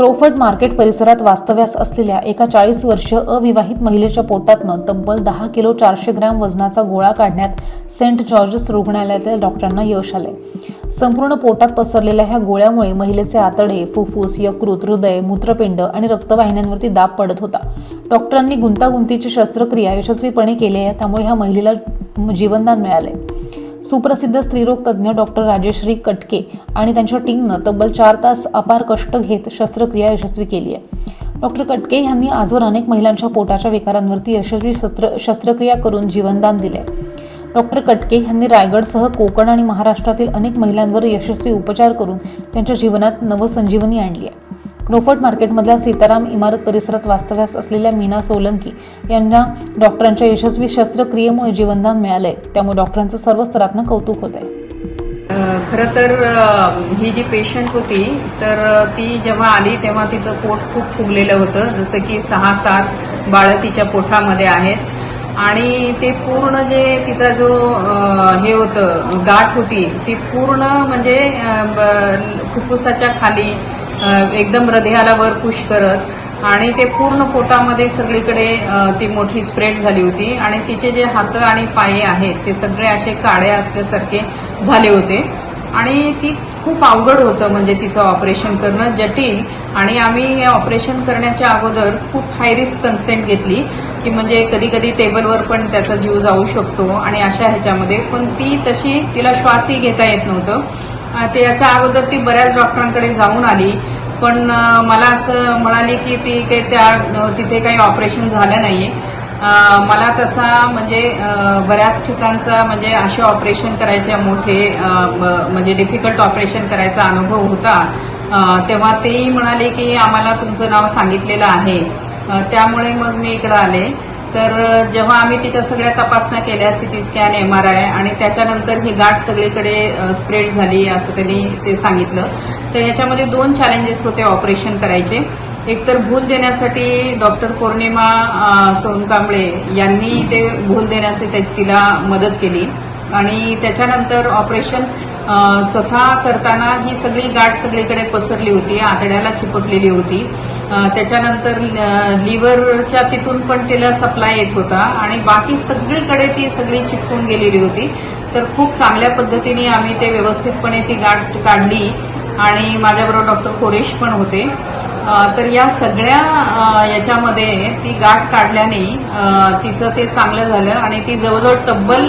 Crawford market परिसरात वास्तव्यास असलेल्या एका 40 वर्षीय अविवाहित महिलेच्या पोटातनं तब्बल 10 किलो 400 ग्रॅम वजनाचा गोळा काढण्यात सेंट जॉर्जस रुग्णालयातील डॉक्टरांना यश आले। संपूर्ण पोटात पसरलेल्या ह्या गोळ्यामुळे महिलेचे आतडे, फुफ्फुस, यकृत, हृदय, मूत्रपिंड आणि रक्तवाहिन्यांवरती दाब पडत होता। डॉक्टरांनी गुंतागुंतीची शस्त्रक्रिया यशस्वीपणे केली आहे, त्यामुळे ह्या महिलेला जीवनदान मिळाले। सुप्रसिद्ध स्त्रीरोग तज्ज्ञ डॉक्टर राजेश्री कटके आणि त्यांच्या टीमनं तब्बल 4 तास अपार कष्ट घेत शस्त्रक्रिया यशस्वी केली आहे। डॉक्टर कटके यांनी आजवर अनेक महिलांच्या पोटाच्या विकारांवरती यशस्वी शस्त्रक्रिया करून जीवनदान दिले। डॉक्टर कटके यांनी रायगडसह कोकण आणि महाराष्ट्रातील अनेक महिलांवर यशस्वी उपचार करून त्यांच्या जीवनात नवसंजीवनी आणली आहे। क्रोफर्ड मार्केटमधल्या सीताराम इमारत परिसरात वास्तव्यास असलेल्या मीना सोलंकी यांना डॉक्टरांच्या यशस्वी शस्त्रक्रियेमुळे जीवनदान मिळाले, त्यामुळे डॉक्टरांचं सर्व स्तरातनं कौतुक होत आहे। खरं तर ही जी पेशंट होती तर ती जेव्हा आली तेव्हा तिचं पोट खूप फुगलेलं होतं, जसं की 6-7 बाळं तिच्या पोटामध्ये आहेत आणि ते पूर्ण जे तिचा जो हे होतं गाठ होती ती पूर्ण म्हणजे फुफ्फुसाच्या खाली एकदम हृदयाला वर पुश करत आणि ते पूर्ण पोटामध्ये सगळीकडे ती मोठी स्प्रेड झाली होती आणि तिचे जे हात आणि पाय आहेत ते सगळे असे काळे असल्यासारखे झाले होते आणि ती खूप अवघड होतं, म्हणजे तिचं ऑपरेशन करणं जटिल। आणि आम्ही हे ऑपरेशन करण्याच्या अगोदर खूप हाय रिस्क कन्सेंट घेतली की म्हणजे कधी कधी टेबलवर पण त्याचा जीव जाऊ शकतो आणि अशा ह्याच्यामध्ये पण ती तशी तिला श्वासही घेता येत नव्हतं। त्याच्या अगोदर ती बऱ्याच डॉक्टरांकडे जाऊन आली, पण मला असं म्हणाली की ती काही तिथे काही ऑपरेशन झालं नाहीये। मला तसा म्हणजे बऱ्याच ठिकाणचा म्हणजे असे ऑपरेशन करायचे मोठे म्हणजे डिफिकल्ट ऑपरेशन करायचा अनुभव होता, तेव्हा तेही म्हणाले की आम्हाला तुमचं नाव सांगितलेलं आहे, त्यामुळे मग मी इकडे आले। तर जेव्हा आम्ही तिच्या सगळ्या तपासण्या केल्या, सीटी स्कॅन, MRI आणि त्याच्यानंतर ही गाठ सगळीकडे स्प्रेड झाली असं त्यांनी ते सांगितलं। तर ह्याच्यामध्ये 2 चॅलेंजेस होते ऑपरेशन करायचे। एक तर भूल देण्यासाठी डॉक्टर पौर्णिमा सोनकांबळे यांनी ते भूल देण्याचे तिला मदत केली आणि त्याच्यानंतर ऑपरेशन स्वतः करताना ही सगळी गाठ सगळीकडे पसरली होती, आतड्याला चिपकलेली होती। त्याच्यानंतर लिव्हरच्या तिथून पण तिला सप्लाय येत होता आणि बाकी सगळीकडे ती सगळी चिपकून गेलेली होती। तर खूप चांगल्या पद्धतीने आम्ही ते व्यवस्थितपणे ती गाठ काढली आणि माझ्याबरोबर डॉक्टर कोरेश पण होते। तर या सगळ्या याच्यामध्ये ती गाठ काढल्याने तिचं ते चांगलं झालं आणि ती जवळजवळ तब्बल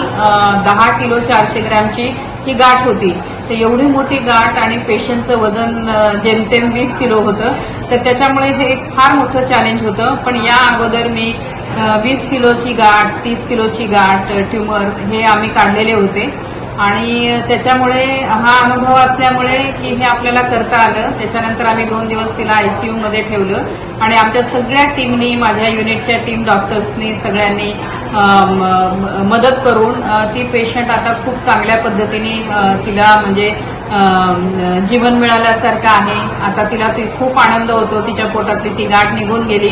10 किलो 400 ग्रॅमची ही गाठ होती। तर एवढी मोठी गाठ आणि पेशंटचं वजन जेमतेम 20 किलो होतं, तर त्याच्यामुळे हे एक फार मोठं चॅलेंज होतं। पण या अगोदर मी 20 किलोची गाठ, 30 किलोची गाठ, ट्युमर हे आम्ही काढलेले होते आणि त्याच्यामुळे हा अनुभव असल्यामुळे की हे आपल्याला करता आलं। त्याच्यानंतर आम्ही 2 दिवस तिला ICU मध्ये ठेवलं आणि आमच्या सगळ्या टीमनी, माझ्या युनिटच्या टीम डॉक्टर्सनी सगळ्यांनी मदत करून ती पेशंट आता खूप चांगल्या पद्धतीने तिला म्हणजे जीवन मिळाल्यासारखं आहे। आता तिला खूप आनंद होतो, तिच्या पोटातली ती गाठ निघून गेली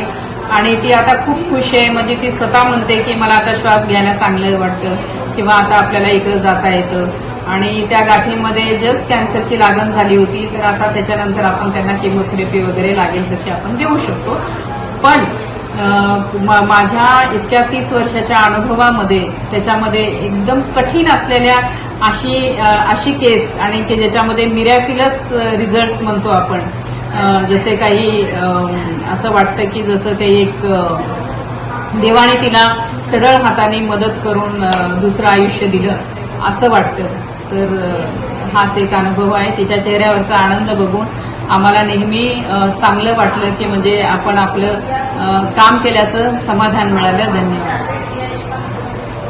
आणि ती आता खूप खुश आहे। म्हणजे ती स्वतः म्हणते की मला आता श्वास घ्यायला चांगलं वाटतं किंवा आता आपल्याला इकडे जाता येतं आणि त्या गाठीमध्ये जस्ट कॅन्सरची लागण झाली होती, तर आता त्याच्यानंतर आपण त्यांना केमोथेरपी वगैरे लागेल तशी आपण देऊ शकतो। पण माझ्या इतक्या 30 वर्षाच्या अनुभवामध्ये त्याच्यामध्ये एकदम कठीण असलेल्या अशी केस आणि की ज्याच्यामध्ये मिरॅक्युलस रिझल्ट्स म्हणतो आपण, जसे काही असं वाटतं की जसं ते एक देवाने तिला सरळ हाताने मदत करून दुसरं आयुष्य दिलं असं वाटतं। तर हाच एक अनुभव आहे। तिच्या चेहऱ्यावरचा आनंद बघून आम्हाला नेहमी चांगलं वाटलं की म्हणजे आपण आपलं काम केल्याचं समाधान मिळालं। धन्यवाद।